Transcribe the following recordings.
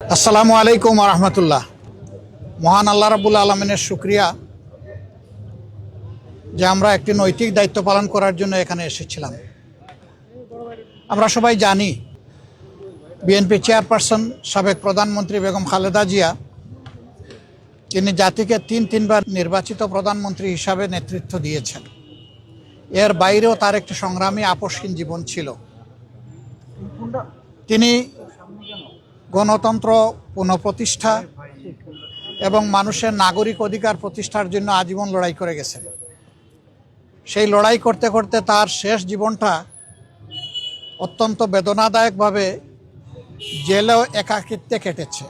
আসসালামু আলাইকুম রহমতুল্লাহ। মহান আল্লাহ রাব্বুল আলমিনের শুকরিয়া যে আমরা একটি নৈতিক দায়িত্ব পালন করার জন্য এখানে এসেছিলাম। আমরা সবাই জানি বিএনপি চেয়ারপারসন সাবেক প্রধানমন্ত্রী বেগম খালেদা জিয়া তিনি জাতিকে তিনবার নির্বাচিত প্রধানমন্ত্রী হিসাবে নেতৃত্ব দিয়েছেন। এর বাইরেও তার একটি সংগ্রামী আপসহীন জীবন ছিল। তিনি গণতন্ত্র পুনঃপ্রতিষ্ঠা এবং মানুষের নাগরিক অধিকার প্রতিষ্ঠার জন্য আজীবন লড়াই করে গেছেন। সেই লড়াই করতে করতে তার শেষ জীবনটা অত্যন্ত বেদনাদায়কভাবে জেলেও একাকিত্বে কেটেছে।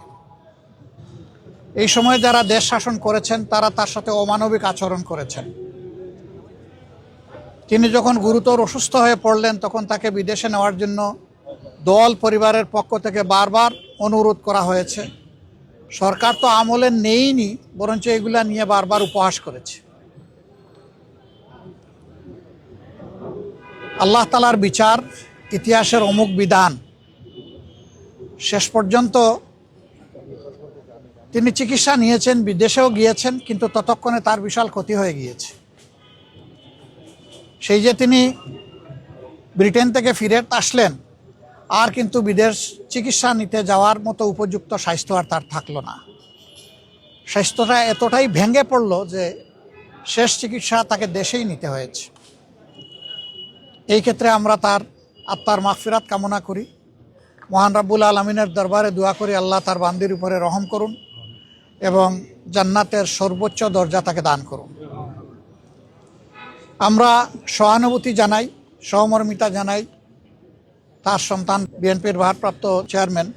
এই সময় যারা দেশ শাসন করেছেন তারা তার সাথে অমানবিক আচরণ করেছেন। তিনি যখন গুরুতর অসুস্থ হয়ে পড়লেন তখন তাকে বিদেশে নেওয়ার জন্য দল পরিবারের পক্ষ থেকে বারবার অনুরোধ করা হয়েছে। সরকার তো আমলে নেইনি, বরঞ্চ এগুলা নিয়ে বারবার উপহাস করেছে। আল্লাহ তাআলার বিচার, ইতিহাসের অমুক বিধান, শেষ পর্যন্ত তিনি চিকিৎসা নিয়েছেন, বিদেশেও গিয়েছেন, কিন্তু ততক্ষণে তার বিশাল ক্ষতি হয়ে গিয়েছে। সেই যে তিনি ব্রিটেন থেকে ফিরে আসলেন, আর কিন্তু বিদেশ চিকিৎসা নিতে যাওয়ার মতো উপযুক্ত স্বাস্থ্য আর তার থাকলো না। স্বাস্থ্যটা এতটাই ভেঙে পড়ল যে শেষ চিকিৎসা তাকে দেশেই নিতে হয়েছে। এই ক্ষেত্রে আমরা তার আত্মার মাগফিরাত কামনা করি। মহান রাব্বুল আলমিনের দরবারে দোয়া করি আল্লাহ তার বান্দির উপরে রহম করুন এবং জান্নাতের সর্বোচ্চ দরজা তাকে দান করুন। আমরা সহানুভূতি জানাই, সহমর্মিতা জানাই তার সন্তান বিএনপির ভারপ্রাপ্ত চেয়ারম্যান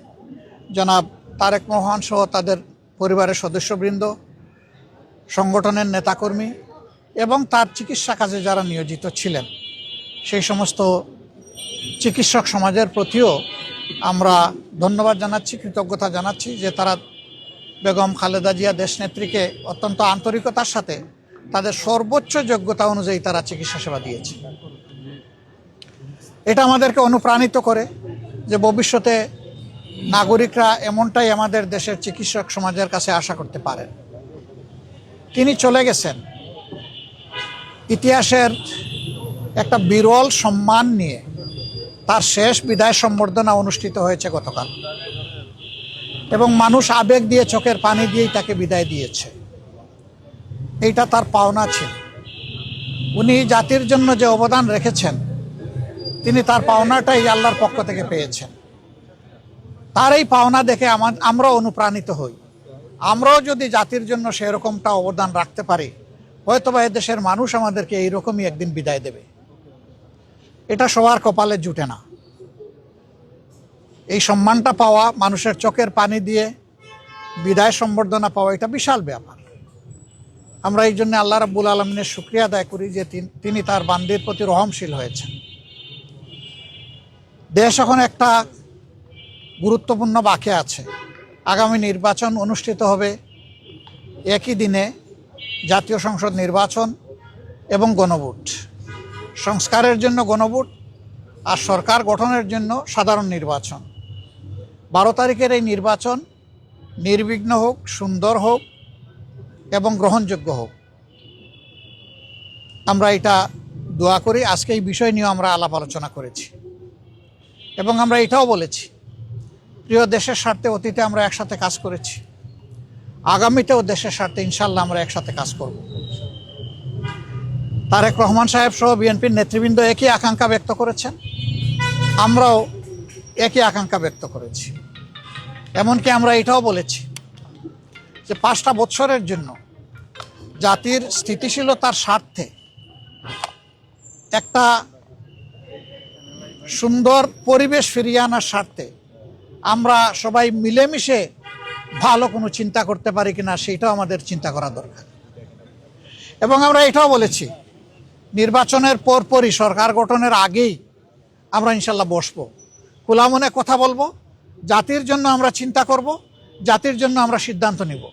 জনাব তারেক রহমান সহ তাদের পরিবারের সদস্যবৃন্দ, সংগঠনের নেতাকর্মী এবং তার চিকিৎসা কাজে যারা নিয়োজিত ছিলেন সেই সমস্ত চিকিৎসক সমাজের প্রতিও আমরা ধন্যবাদ জানাচ্ছি, কৃতজ্ঞতা জানাচ্ছি যে তারা বেগম খালেদা জিয়া দেশনেত্রীকে অত্যন্ত আন্তরিকতার সাথে তাদের সর্বোচ্চ যোগ্যতা অনুযায়ী তারা চিকিৎসা সেবা দিয়েছে। এটা আমাদেরকে অনুপ্রাণিত করে যে ভবিষ্যতে নাগরিকরা এমনটাই আমাদের দেশের চিকিৎসক সমাজের কাছে আশা করতে পারেন। তিনি চলে গেছেন ইতিহাসের একটা বিরল সম্মান নিয়ে। তার শেষ বিদায় সম্বর্ধনা অনুষ্ঠিত হয়েছে গতকাল এবং মানুষ আবেগ দিয়ে, চোখের পানি দিয়েই তাকে বিদায় দিয়েছে। এইটা তার পাওনা ছিল। উনি জাতির জন্য যে অবদান রেখেছেন তিনি তার পাওনাটাই আল্লাহর পক্ষ থেকে পেয়েছেন। তার এই পাওনা দেখে আমরাও অনুপ্রাণিত হই। আমরাও যদি জাতির জন্য সেরকমটা অবদান রাখতে পারি, হয়তোবা এদেশের মানুষ আমাদেরকে এইরকমই একদিন বিদায় দেবে। এটা সবার কপালে জুটে না। এই সম্মানটা পাওয়া, মানুষের চোখের পানি দিয়ে বিদায় সম্বর্ধনা পাওয়া, এটা বিশাল ব্যাপার। আমরা এই জন্য আল্লাহ রাব্বুল আলমিনের শুকরিয়া আদায় করি যে তিনি তার বান্দির প্রতি রহমশীল হয়েছেন। দেশ এখন একটা গুরুত্বপূর্ণ বাঁকে আছে। আগামী নির্বাচন অনুষ্ঠিত হবে একই দিনে, জাতীয় সংসদ নির্বাচন এবং গণভোট। সংস্কারের জন্য গণভোট আর সরকার গঠনের জন্য সাধারণ নির্বাচন। 12 তারিখের এই নির্বাচন নির্বিঘ্ন হোক, সুন্দর হোক এবং গ্রহণযোগ্য হোক, আমরা এটা দোয়া করি। আজকে এই বিষয় নিয়ে আমরা আলাপ আলোচনা করেছি এবং আমরা এটাও বলেছি, প্রিয় দেশের স্বার্থে অতীতে আমরা একসাথে কাজ করেছি, আগামীতেও দেশের স্বার্থে ইনশাল্লাহ আমরা একসাথে কাজ করব। তারেক রহমান সাহেব সহ বিএনপির নেতৃবৃন্দ একই আকাঙ্ক্ষা ব্যক্ত করেছেন, আমরাও একই আকাঙ্ক্ষা ব্যক্ত করেছি। এমনকি আমরা এটাও বলেছি যে 5টা বছরের জন্য জাতির স্থিতিশীলতার স্বার্থে একটা সুন্দর পরিবেশ ফিরিয়ে আনার স্বার্থে আমরা সবাই মিলেমিশে ভালো কোনো চিন্তা করতে পারি কিনা সেইটাও আমাদের চিন্তা করা দরকার। এবং আমরা এটাও বলেছি, নির্বাচনের পরপরই, সরকার গঠনের আগেই আমরা ইনশাল্লাহ বসবো, খোলা মনে কথা বলবো, জাতির জন্য আমরা চিন্তা করব, জাতির জন্য আমরা সিদ্ধান্ত নিব।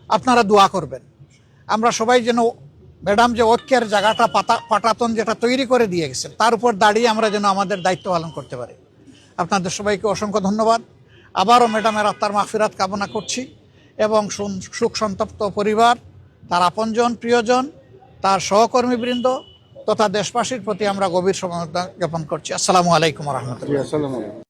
আপনারা দোয়া করবেন আমরা সবাই যেন ম্যাডাম যে ঐক্যের জায়গাটা পাটাতন যেটা তৈরি করে দিয়ে গেছেন তার উপর দাঁড়িয়ে আমরা যেন আমাদের দায়িত্ব পালন করতে পারি। আপনাদের সবাইকে অসংখ্য ধন্যবাদ। আবারও ম্যাডামের আত্মার মাগফিরাত কামনা করছি এবং শোক সন্তপ্ত পরিবার, তার আপনজন, প্রিয়জন, তার সহকর্মীবৃন্দ তথা দেশবাসীর প্রতি আমরা গভীর সমবেদনা জ্ঞাপন করছি। আসসালামু আলাইকুম ওয়া রাহমাতুল্লাহ।